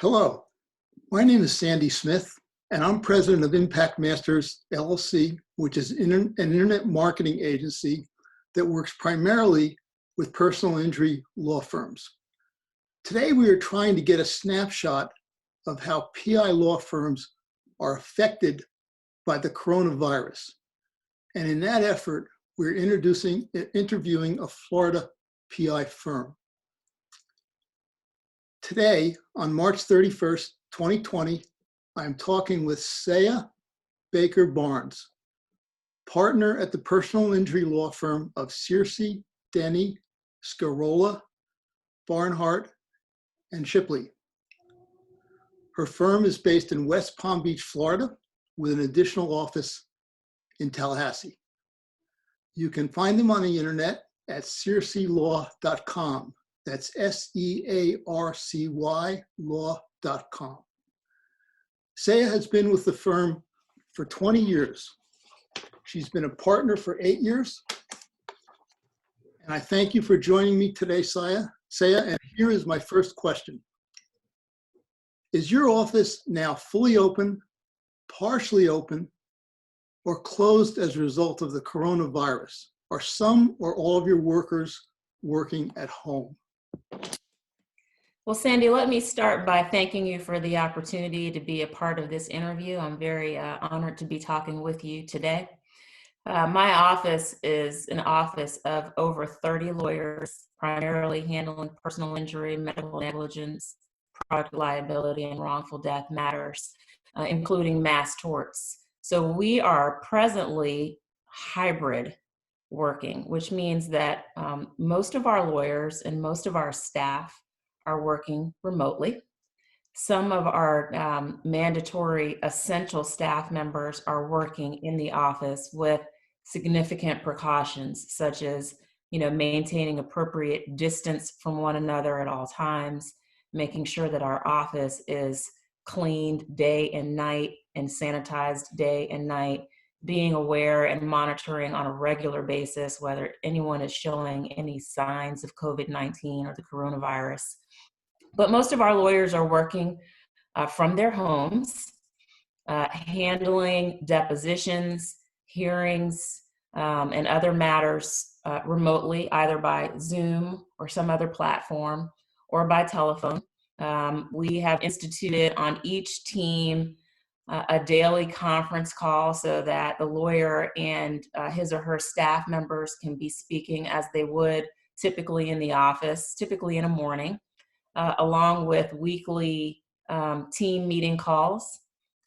Hello, my name is Sandy Smith, and I'm president of Impact Masters LLC, which is an internet marketing agency that works primarily with personal injury law firms. Today, we are trying to get a snapshot of how PI law firms are affected by the coronavirus. And in that effort, we're interviewing a Florida PI firm. Today, on March 31st, 2020, I'm talking with Sia Baker-Barnes, partner at the personal injury law firm of Searcy, Denney, Scarola, Barnhart, and Shipley. Her firm is based in West Palm Beach, Florida, with an additional office in Tallahassee. You can find them on the internet at searcylaw.com. That's SEARCY law.com. Sia has been with the firm for 20 years. She's been a partner for 8 years. And I thank you for joining me today, Sia. And here is my first question. Is your office now fully open, partially open, or closed as a result of the coronavirus? Are some or all of your workers working at home? Well, Sandy, let me start by thanking you for the opportunity to be a part of this interview. I'm very honored to be talking with you today. My office is an office of over 30 lawyers, primarily handling personal injury, medical negligence, product liability, and wrongful death matters, including mass torts. So we are presently hybrid working, which means that most of our lawyers and most of our staff are working remotely. Some of our mandatory essential staff members are working in the office with significant precautions, such as maintaining appropriate distance from one another at all times, making sure that our office is cleaned day and night and sanitized day and night, being aware and monitoring on a regular basis whether anyone is showing any signs of COVID-19 or the coronavirus. But most of our lawyers are working from their homes, handling depositions, hearings, and other matters remotely, either by Zoom or some other platform or by telephone. We have instituted on each team a daily conference call so that the lawyer and his or her staff members can be speaking as they would typically in the office, typically in a morning, along with weekly team meeting calls.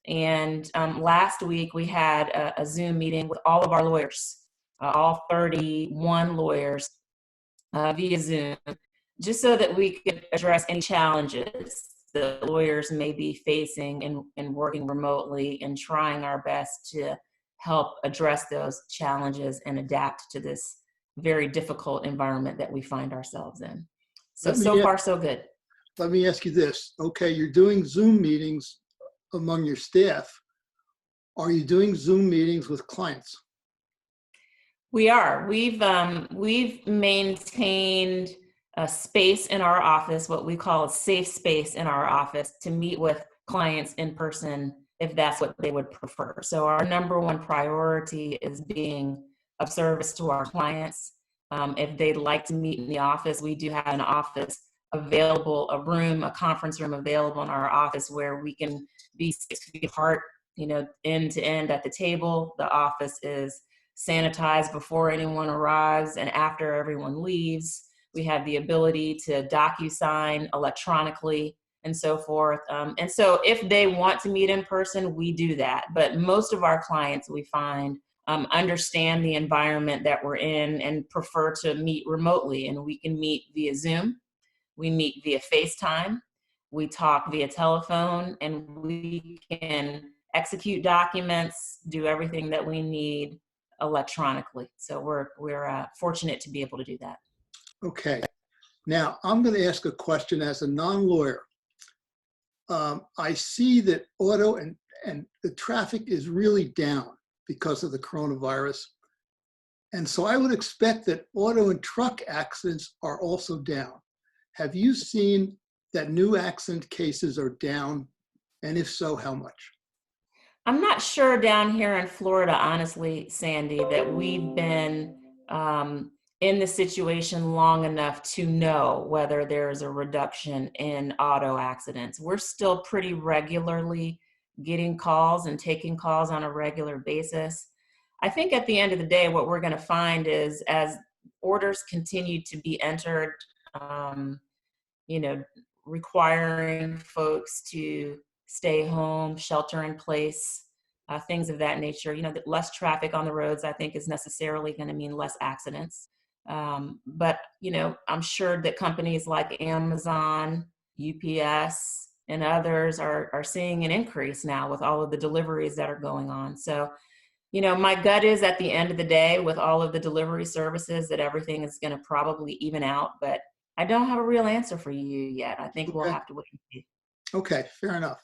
And last week we had a Zoom meeting with all of our lawyers, all 31 lawyers via Zoom, just so that we could address any challenges the lawyers may be facing in working remotely, and trying our best to help address those challenges and adapt to this very difficult environment that we find ourselves in. So far, so good. Let me ask you this. Okay, you're doing Zoom meetings among your staff. Are you doing Zoom meetings with clients? We are. We've maintained a space in our office, what we call a safe space in our office, to meet with clients in person if that's what they would prefer. So our number one priority is being of service to our clients. If they'd like to meet in the office, we do have an office available, a conference room available in our office where we can be 6 feet apart, end to end at the table. The office is sanitized before anyone arrives and after everyone leaves. We have the ability to DocuSign electronically and so forth. And so if they want to meet in person, we do that. But most of our clients, we find, understand the environment that we're in and prefer to meet remotely. And we can meet via Zoom, we meet via FaceTime, we talk via telephone, and we can execute documents, do everything that we need electronically. So we're fortunate to be able to do that. Okay. Now, I'm going to ask a question as a non-lawyer. I see that auto and the traffic is really down because of the coronavirus. And so I would expect that auto and truck accidents are also down. Have you seen that new accident cases are down? And if so, how much? I'm not sure down here in Florida, honestly, Sandy, that we've been in the situation long enough to know whether there's a reduction in auto accidents. We're still pretty regularly getting calls and taking calls on a regular basis. I think at the end of the day, what we're going to find is as orders continue to be entered, um, you know, requiring folks to stay home, shelter in place, things of that nature. That less traffic on the roads, I think, is necessarily going to mean less accidents. But, I'm sure that companies like Amazon, UPS, and others are seeing an increase now with all of the deliveries that are going on. So, my gut is at the end of the day, with all of the delivery services, that everything is going to probably even out. But I don't have a real answer for you yet. I think we'll Okay. have to wait and see. Okay, fair enough.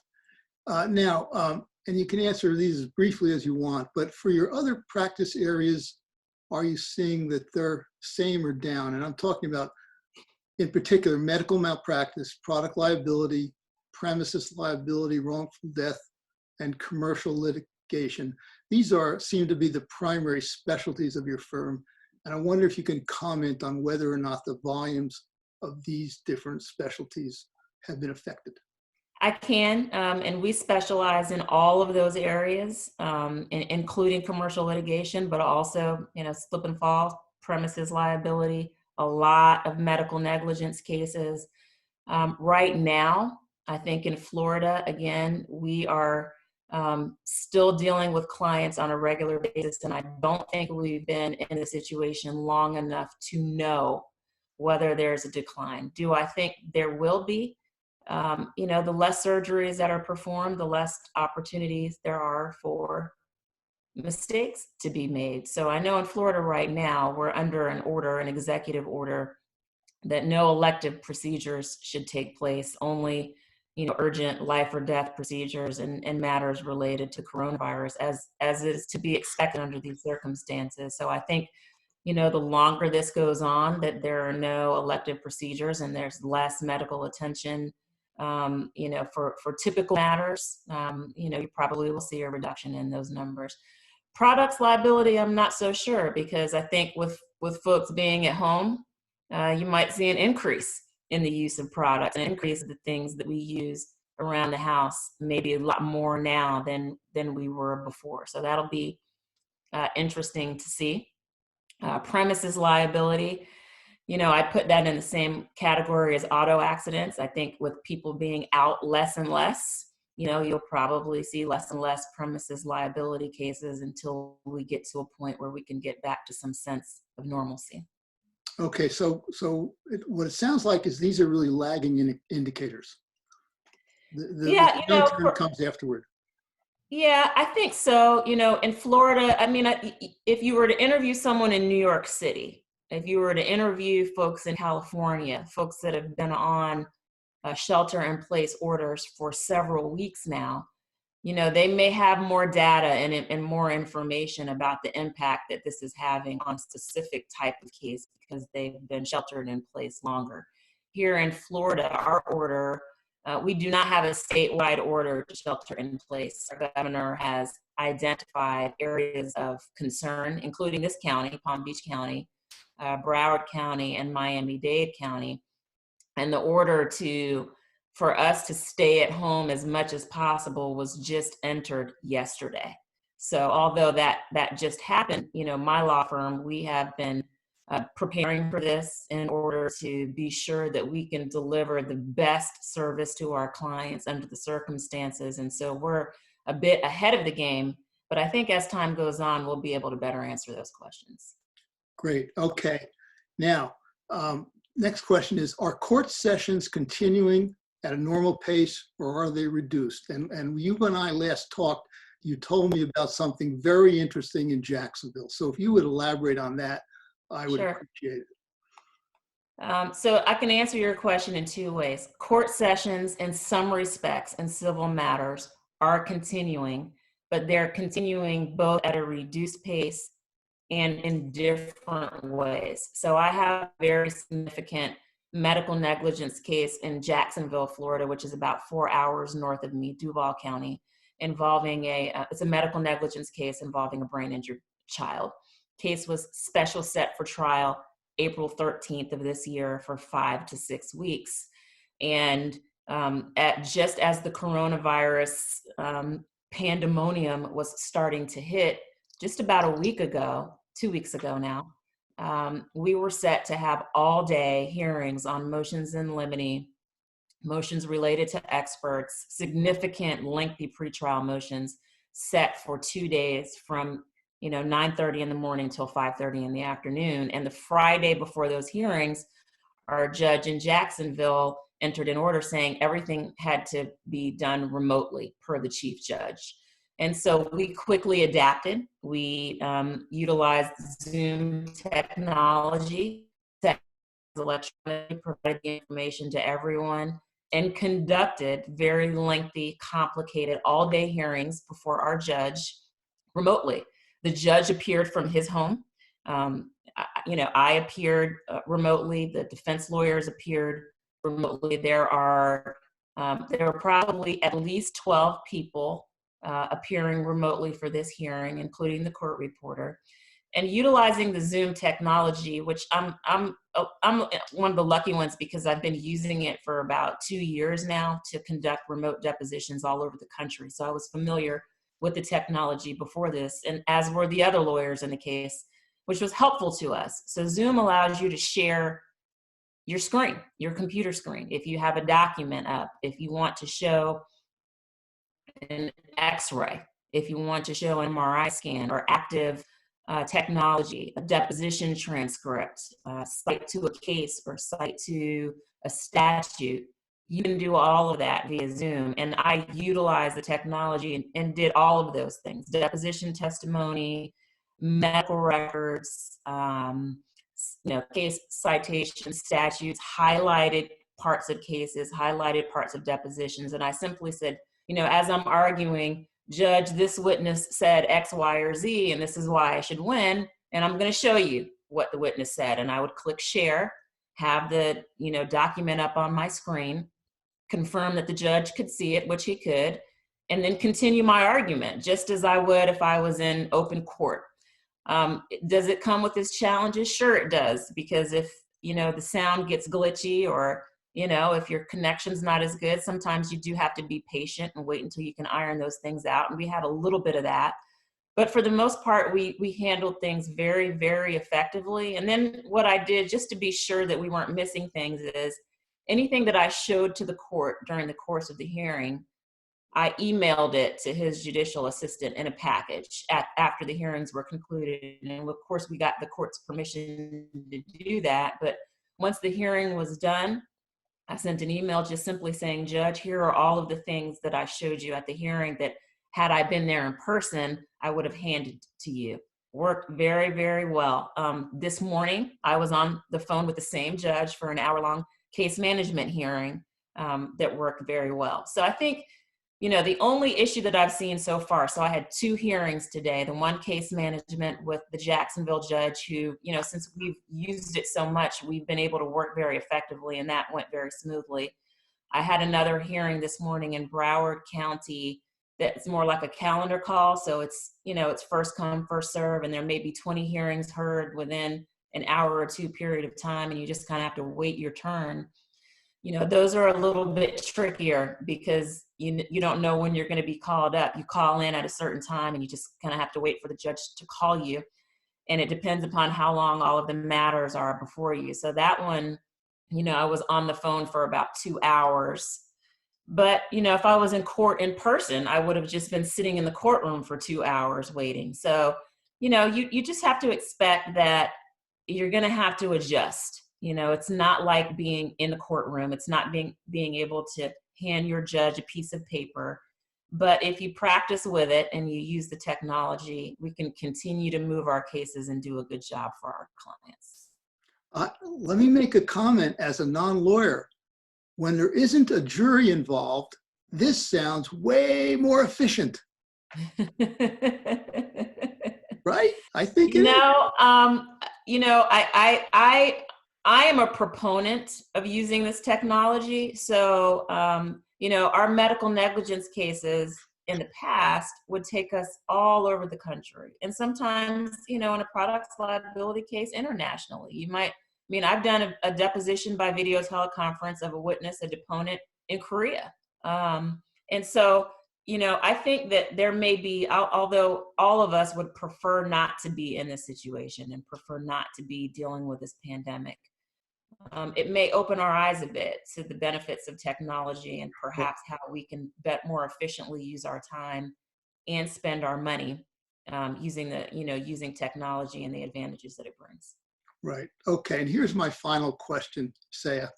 Now, and you can answer these as briefly as you want, but for your other practice areas, are you seeing that they're same or down? And I'm talking about, in particular, medical malpractice, product liability, premises liability, wrongful death, and commercial litigation. These seem to be the primary specialties of your firm. And I wonder if you can comment on whether or not the volumes of these different specialties have been affected. I can, and we specialize in all of those areas, including commercial litigation, but also, slip and fall, premises liability, a lot of medical negligence cases. Right now, I think in Florida, again, we are still dealing with clients on a regular basis, and I don't think we've been in a situation long enough to know whether there's a decline. Do I think there will be? The less surgeries that are performed, the less opportunities there are for mistakes to be made. So I know in Florida right now, we're under an executive order, that no elective procedures should take place, only, urgent life or death procedures and matters related to coronavirus, as is to be expected under these circumstances. So I think, the longer this goes on, that there are no elective procedures and there's less medical attention, for typical matters, you probably will see a reduction in those numbers. Products liability, I'm not so sure, because I think with folks being at home, you might see an increase in the use of products, an increase of the things that we use around the house, maybe a lot more now than we were before. So that'll be interesting to see. Premises liability, I put that in the same category as auto accidents. I think with people being out less and less, you'll probably see less and less premises liability cases until we get to a point where we can get back to some sense of normalcy. Okay, so what it sounds like is these are really lagging indicators. Yeah, The downturn comes afterward. Yeah, I think so. In Florida, I mean, if you were to interview someone in New York City, if you were to interview folks in California, folks that have been on shelter in place orders for several weeks now, they may have more data and more information about the impact that this is having on a specific type of case because they've been sheltered in place longer. Here in Florida, our order, we do not have a statewide order to shelter in place. Our governor has identified areas of concern, including this county, Palm Beach County, Broward County, and Miami-Dade County. And the order for us to stay at home as much as possible was just entered yesterday. So although that just happened, my law firm, we have been preparing for this in order to be sure that we can deliver the best service to our clients under the circumstances. And so we're a bit ahead of the game, but I think as time goes on, we'll be able to better answer those questions. Great. Okay. Now, next question is, are court sessions continuing at a normal pace or are they reduced? And you and I last talked, you told me about something very interesting in Jacksonville. So if you would elaborate on that, I would appreciate it. So I can answer your question in two ways. Court sessions in some respects in civil matters are continuing, but they're continuing both at a reduced pace and in different ways. So I have very significant medical negligence case in Jacksonville, Florida, which is about 4 hours north of me, Duval County, involving it's a medical negligence case involving a brain injured child. Case was special set for trial April 13th of this year for 5 to 6 weeks. And just as the coronavirus pandemonium was starting to hit, just about a week ago, 2 weeks ago now, we were set to have all day hearings on motions in limine, motions related to experts, significant lengthy pretrial motions set for 2 days from 9:30 in the morning till 5:30 in the afternoon. And the Friday before those hearings, our judge in Jacksonville entered an order saying everything had to be done remotely per the chief judge. And so we quickly adapted. We utilized Zoom technology that electronically provided the information to everyone and conducted very lengthy, complicated all-day hearings before our judge remotely. The judge appeared from his home. I appeared remotely. The defense lawyers appeared remotely. There are probably at least 12 people appearing remotely for this hearing, including the court reporter, and utilizing the Zoom technology, which I'm one of the lucky ones because I've been using it for about 2 years now to conduct remote depositions all over the country. So I was familiar with the technology before this, and as were the other lawyers in the case, which was helpful to us. So Zoom allows you to share your screen, your computer screen. If you have a document up, if you want to show an X-ray, if you want to show an MRI scan or active technology, a deposition transcript, cite to a case or cite to a statute, you can do all of that via Zoom. And I utilized the technology and did all of those things: deposition testimony, medical records, case citations, statutes, highlighted parts of cases, highlighted parts of depositions. And I simply said, as I'm arguing, Judge, this witness said X, Y, or Z, and this is why I should win. And I'm going to show you what the witness said. And I would click share, have the, document up on my screen, confirm that the judge could see it, which he could, and then continue my argument, just as I would if I was in open court. Does it come with its challenges? Sure it does, because if, the sound gets glitchy or, if your connection's not as good, sometimes you do have to be patient and wait until you can iron those things out. And we had a little bit of that. But for the most part, we handled things very, very effectively. And then what I did, just to be sure that we weren't missing things, is anything that I showed to the court during the course of the hearing, I emailed it to his judicial assistant in a package after the hearings were concluded. And of course, we got the court's permission to do that. But once the hearing was done, I sent an email just simply saying, Judge, here are all of the things that I showed you at the hearing that had I been there in person, I would have handed to you. Worked very, very well. This morning, I was on the phone with the same judge for an hour-long case management hearing that worked very well. So I think, the only issue that I've seen so far, so I had 2 hearings today, the one case management with the Jacksonville judge who, since we've used it so much, we've been able to work very effectively, and that went very smoothly. I had another hearing this morning in Broward County that's more like a calendar call. So it's, it's first come, first serve, and there may be 20 hearings heard within an hour or 2 period of time, and you just kind of have to wait your turn. Those are a little bit trickier because you don't know when you're going to be called up. You call in at a certain time and you just kind of have to wait for the judge to call you. And it depends upon how long all of the matters are before you. So that one, I was on the phone for about 2 hours. But, if I was in court in person, I would have just been sitting in the courtroom for 2 hours waiting. So, you just have to expect that you're going to have to adjust. It's not like being in the courtroom. It's not being able to hand your judge a piece of paper. But if you practice with it and you use the technology, we can continue to move our cases and do a good job for our clients. Let me make a comment as a non-lawyer. When there isn't a jury involved, this sounds way more efficient. Right? I think it is. I am a proponent of using this technology. So, our medical negligence cases in the past would take us all over the country. And sometimes, in a products liability case internationally, I've done a deposition by video teleconference of a witness, a deponent in Korea. And so, I think that there may be, although all of us would prefer not to be in this situation and prefer not to be dealing with this pandemic, it may open our eyes a bit to the benefits of technology and perhaps how we can more efficiently use our time and spend our money using technology and the advantages that it brings. Right. Okay. And here's my final question, Sia.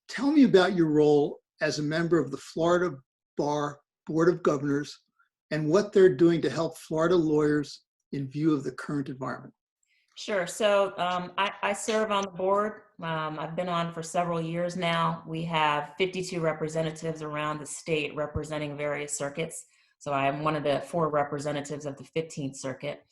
Tell me about your role as a member of the Florida Bar Board of Governors and what they're doing to help Florida lawyers in view of the current environment. Sure. So I serve on the board. I've been on for several years now. We have 52 representatives around the state representing various circuits. So I'm one of the 4 representatives of the 15th Circuit.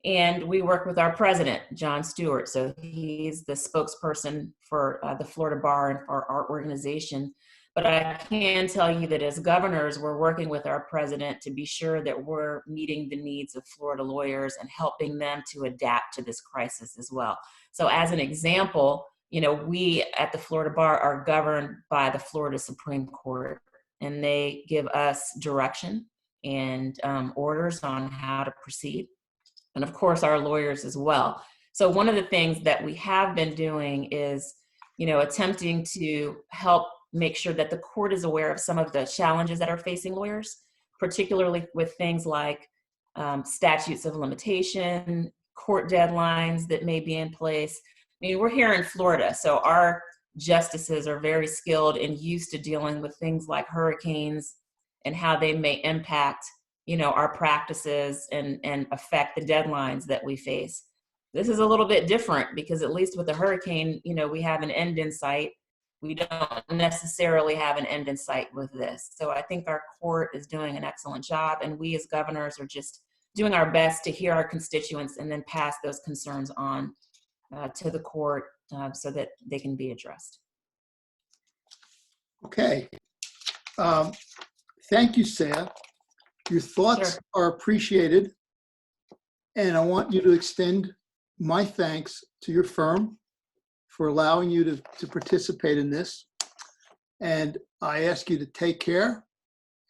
And we work with our president, John Stewart. So he's the spokesperson for the Florida Bar and for our organization. But I can tell you that as governors, we're working with our president to be sure that we're meeting the needs of Florida lawyers and helping them to adapt to this crisis as well. So as an example, we at the Florida Bar are governed by the Florida Supreme Court, and they give us direction and orders on how to proceed. And of course, our lawyers as well. So one of the things that we have been doing is, attempting to help make sure that the court is aware of some of the challenges that are facing lawyers, particularly with things like statutes of limitation, court deadlines that may be in place. We're here in Florida, so our justices are very skilled and used to dealing with things like hurricanes and how they may impact, our practices and affect the deadlines that we face. This is a little bit different because at least with the hurricane, we have an end in sight. We don't necessarily have an end in sight with this. So I think our court is doing an excellent job, and we as governors are just doing our best to hear our constituents and then pass those concerns on to the court so that they can be addressed. Okay. Thank you, Sia. Your thoughts Sure. are appreciated, and I want you to extend my thanks to your firm for allowing you to participate in this. And I ask you to take care,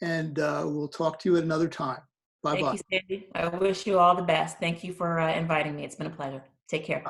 and we'll talk to you at another time. Bye-bye. Thank you, Sandy. I wish you all the best. Thank you for inviting me. It's been a pleasure. Take care.